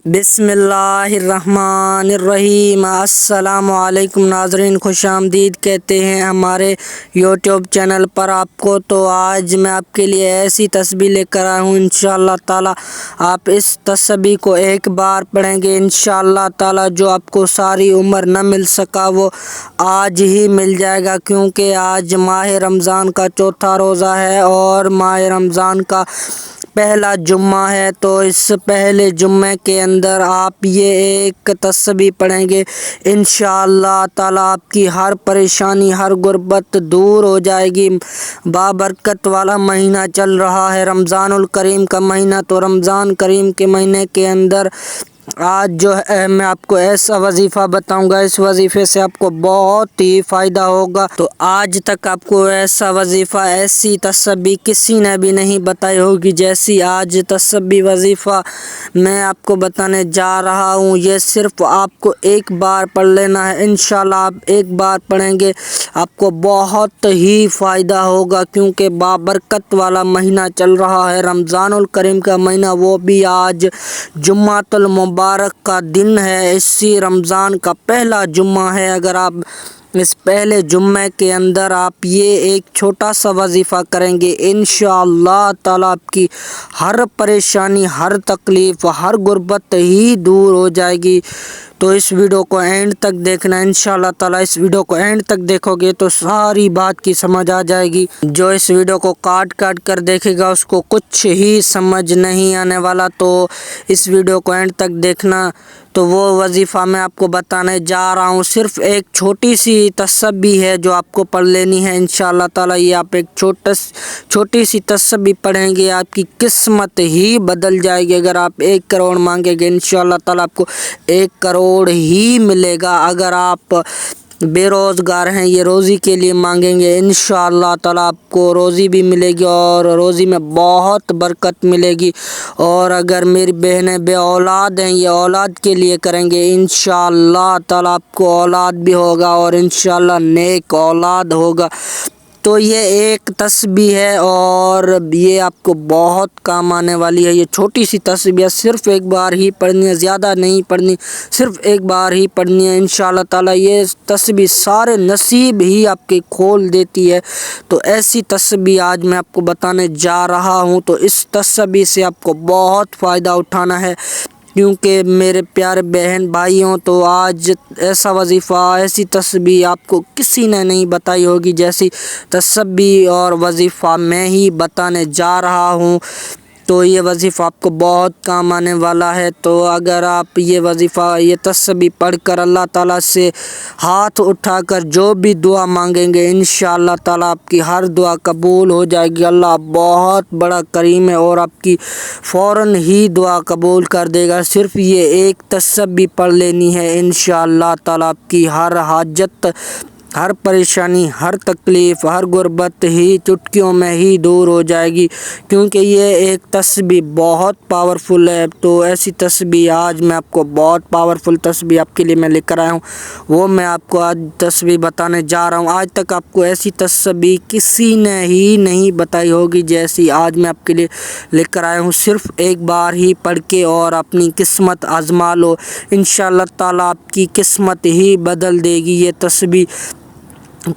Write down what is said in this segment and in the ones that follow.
بسم اللہ الرحمن الرحیم۔ السلام علیکم ناظرین، خوش آمدید کہتے ہیں ہمارے یوٹیوب چینل پر آپ کو۔ تو آج میں آپ کے لیے ایسی تسبیح لے کر آیا ہوں، انشاءاللہ تعالی آپ اس تسبیح کو ایک بار پڑھیں گے، انشاءاللہ تعالی جو آپ کو ساری عمر نہ مل سکا وہ آج ہی مل جائے گا، کیونکہ آج ماہ رمضان کا چوتھا روزہ ہے اور ماہ رمضان کا پہلا جمعہ ہے۔ تو اس پہلے جمعے کے اندر آپ یہ ایک تسبیح پڑھیں گے، انشاءاللہ تعالی آپ کی ہر پریشانی، ہر غربت دور ہو جائے گی۔ بابرکت والا مہینہ چل رہا ہے، رمضان الکریم کا مہینہ۔ تو رمضان کریم کے مہینے کے اندر آج جو ہے میں آپ کو ایسا وظیفہ بتاؤں گا، اس وظیفے سے آپ کو بہت ہی فائدہ ہوگا۔ تو آج تک آپ کو ایسا وظیفہ، ایسی تسبیح کسی نے بھی نہیں بتائی ہوگی جیسی آج تسبیح وظیفہ میں آپ کو بتانے جا رہا ہوں۔ یہ صرف آپ کو ایک بار پڑھ لینا ہے، انشاءاللہ آپ ایک بار پڑھیں گے آپ کو بہت ہی فائدہ ہوگا، کیونکہ بابرکت والا مہینہ چل رہا ہے، رمضان الکریم کا مہینہ، وہ بھی آج جمعۃ المبارک کا دن ہے، اسی رمضان کا پہلا جمعہ ہے۔ اگر آپ اس پہلے جمعے کے اندر آپ یہ ایک چھوٹا سا وظیفہ کریں گے، انشاءاللہ تعالی آپ کی ہر پریشانی، ہر تکلیف، ہر غربت ہی دور ہو جائے گی۔ تو اس ویڈیو کو اینڈ تک دیکھنا، انشاءاللہ تعالی اس ویڈیو کو اینڈ تک دیکھو گے تو ساری بات کی سمجھ آ جائے گی۔ جو اس ویڈیو کو کاٹ کر دیکھے گا اس کو کچھ ہی سمجھ نہیں آنے والا، تو اس ویڈیو کو اینڈ تک دیکھنا۔ تو وہ وظیفہ میں آپ کو بتانے جا رہا ہوں، صرف ایک چھوٹی سی تسبیح ہے جو آپ کو پڑھ لینی ہے، انشاءاللہ تعالی یہ آپ ایک چھوٹی سی تسبیح پڑھیں گے، آپ کی قسمت ہی بدل جائے گی۔ اگر آپ 1 کروڑ مانگیں گے، انشاءاللہ تعالی آپ کو 1 کروڑ ہی ملے گا۔ اگر آپ بے روزگار ہیں، یہ روزی کے لیے مانگیں گے، انشاءاللہ تعالی آپ کو روزی بھی ملے گی اور روزی میں بہت برکت ملے گی۔ اور اگر میری بہنیں بے اولاد ہیں، یہ اولاد کے لیے کریں گے، انشاءاللہ تعالی آپ کو اولاد بھی ہوگا اور انشاءاللہ نیک اولاد ہوگا۔ تو یہ ایک تسبیح ہے اور یہ آپ کو بہت کام آنے والی ہے۔ یہ چھوٹی سی تسبیح ہے، صرف ایک بار ہی پڑھنی ہے، زیادہ نہیں پڑھنی، صرف ایک بار ہی پڑھنی ہے، انشاءاللہ تعالی یہ تسبیح سارے نصیب ہی آپ کے کھول دیتی ہے۔ تو ایسی تسبیح آج میں آپ کو بتانے جا رہا ہوں، تو اس تسبیح سے آپ کو بہت فائدہ اٹھانا ہے، کیونکہ میرے پیارے بہن بھائیوں، تو آج ایسا وظیفہ، ایسی تسبیح آپ کو کسی نے نہیں بتائی ہوگی جیسی تسبیح اور وظیفہ میں ہی بتانے جا رہا ہوں۔ تو یہ وظیفہ آپ کو بہت کام آنے والا ہے۔ تو اگر آپ یہ وظیفہ، یہ تسبیح پڑھ کر اللہ تعالیٰ سے ہاتھ اٹھا کر جو بھی دعا مانگیں گے، انشاءاللہ تعالیٰ آپ کی ہر دعا قبول ہو جائے گی۔ اللہ بہت بڑا کریم ہے اور آپ کی فوراً ہی دعا قبول کر دے گا۔ صرف یہ ایک تسبیح پڑھ لینی ہے، انشاءاللہ تعالیٰ آپ کی ہر حاجت، ہر پریشانی، ہر تکلیف، ہر غربت ہی چٹکیوں میں ہی دور ہو جائے گی، کیونکہ یہ ایک تسبیح بہت پاورفل ہے۔ تو ایسی تسبیح آج میں آپ کو بہت پاورفل تسبیح آپ کے لیے میں لے کر آیا ہوں، وہ میں آپ کو آج تسبیح بتانے جا رہا ہوں۔ آج تک آپ کو ایسی تسبیح کسی نے ہی نہیں بتائی ہوگی جیسی آج میں آپ کے لیے لے کر آیا ہوں۔ صرف ایک بار ہی پڑھ کے اور اپنی قسمت آزما لو، انشاءاللہ تعالیٰ آپ کی قسمت ہی بدل دے گی یہ تسبیح۔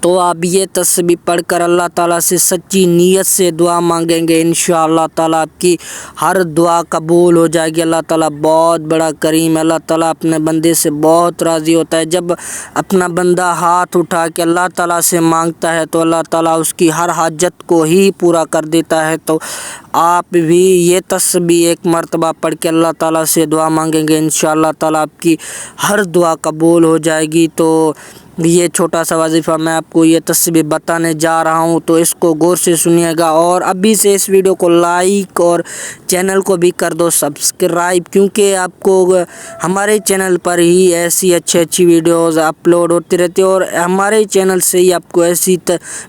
تو آپ یہ تسبیح پڑھ کر اللہ تعالیٰ سے سچی نیت سے دعا مانگیں گے، انشاءاللہ تعالیٰ آپ کی ہر دعا قبول ہو جائے گی۔ اللہ تعالیٰ بہت بڑا کریم ہے، اللہ تعالیٰ اپنے بندے سے بہت راضی ہوتا ہے۔ جب اپنا بندہ ہاتھ اٹھا کے اللہ تعالیٰ سے مانگتا ہے تو اللہ تعالیٰ اس کی ہر حاجت کو ہی پورا کر دیتا ہے۔ تو آپ بھی یہ تسبیح ایک مرتبہ پڑھ کے اللہ تعالیٰ سے دعا مانگیں گے، انشاءاللہ تعالیٰ آپ کی ہر دعا قبول ہو جائے گی۔ تو یہ چھوٹا سا وظیفہ میں آپ کو یہ تسبیح بتانے جا رہا ہوں، تو اس کو غور سے سنیے گا اور ابھی سے اس ویڈیو کو لائک اور چینل کو بھی کر دو سبسکرائب، کیونکہ آپ کو ہمارے چینل پر ہی ایسی اچھی ویڈیوز اپلوڈ ہوتی رہتی ہے اور ہمارے چینل سے ہی آپ کو ایسی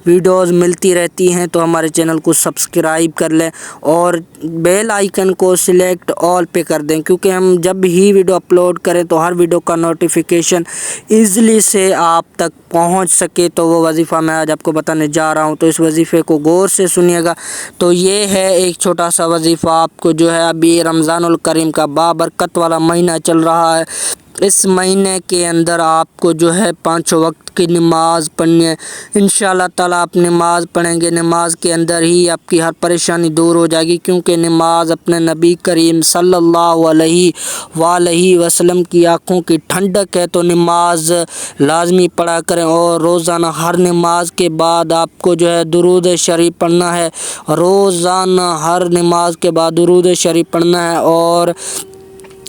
ویڈیوز ملتی رہتی ہیں۔ تو ہمارے چینل کو سبسکرائب کر لیں اور بیل آئیکن کو سلیکٹ آل پہ کر دیں، کیونکہ ہم جب ہی ویڈیو اپلوڈ کریں تو ہر ویڈیو کا نوٹیفیکیشن ایزلی سے آپ تک پہنچ سکے تو وہ وظیفہ میں آج آپ کو بتانے جا رہا ہوں، تو اس وظیفے کو غور سے سنیے گا۔ تو یہ ہے ایک چھوٹا سا وظیفہ، آپ کو جو ہے ابھی رمضان الکریم کا بابرکت والا مہینہ چل رہا ہے، اس مہینے کے اندر آپ کو جو ہے 5 وقت کی نماز پڑھنی ہے۔ انشاءاللہ تعالیٰ آپ نماز پڑھیں گے، نماز کے اندر ہی آپ کی ہر پریشانی دور ہو جائے گی، کیونکہ نماز اپنے نبی کریم صلی اللہ علیہ وسلم کی آنکھوں کی ٹھنڈک ہے۔ تو نماز لازمی پڑھا کریں، اور روزانہ ہر نماز کے بعد آپ کو جو ہے درود شریف پڑھنا ہے، روزانہ ہر نماز کے بعد درود شریف پڑھنا ہے، اور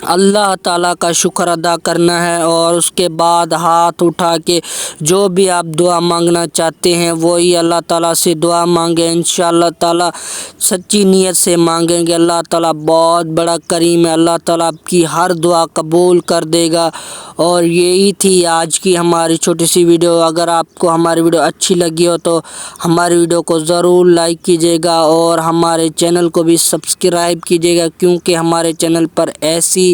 اللہ تعالیٰ کا شکر ادا کرنا ہے، اور اس کے بعد ہاتھ اٹھا کے جو بھی آپ دعا مانگنا چاہتے ہیں وہی اللہ تعالیٰ سے دعا مانگیں۔ انشاءاللہ تعالیٰ سچی نیت سے مانگیں گے، اللہ تعالیٰ بہت بڑا کریم ہے، اللہ تعالیٰ آپ کی ہر دعا قبول کر دے گا۔ اور یہی تھی آج کی ہماری چھوٹی سی ویڈیو۔ اگر آپ کو ہماری ویڈیو اچھی لگی ہو تو ہماری ویڈیو کو ضرور لائک کیجیے گا، اور ہمارے چینل کو بھی سبسکرائب کیجیے گا، کیونکہ ہمارے چینل پر ایسی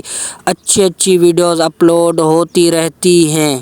اچھی ویڈیوز اپلوڈ ہوتی رہتی ہیں۔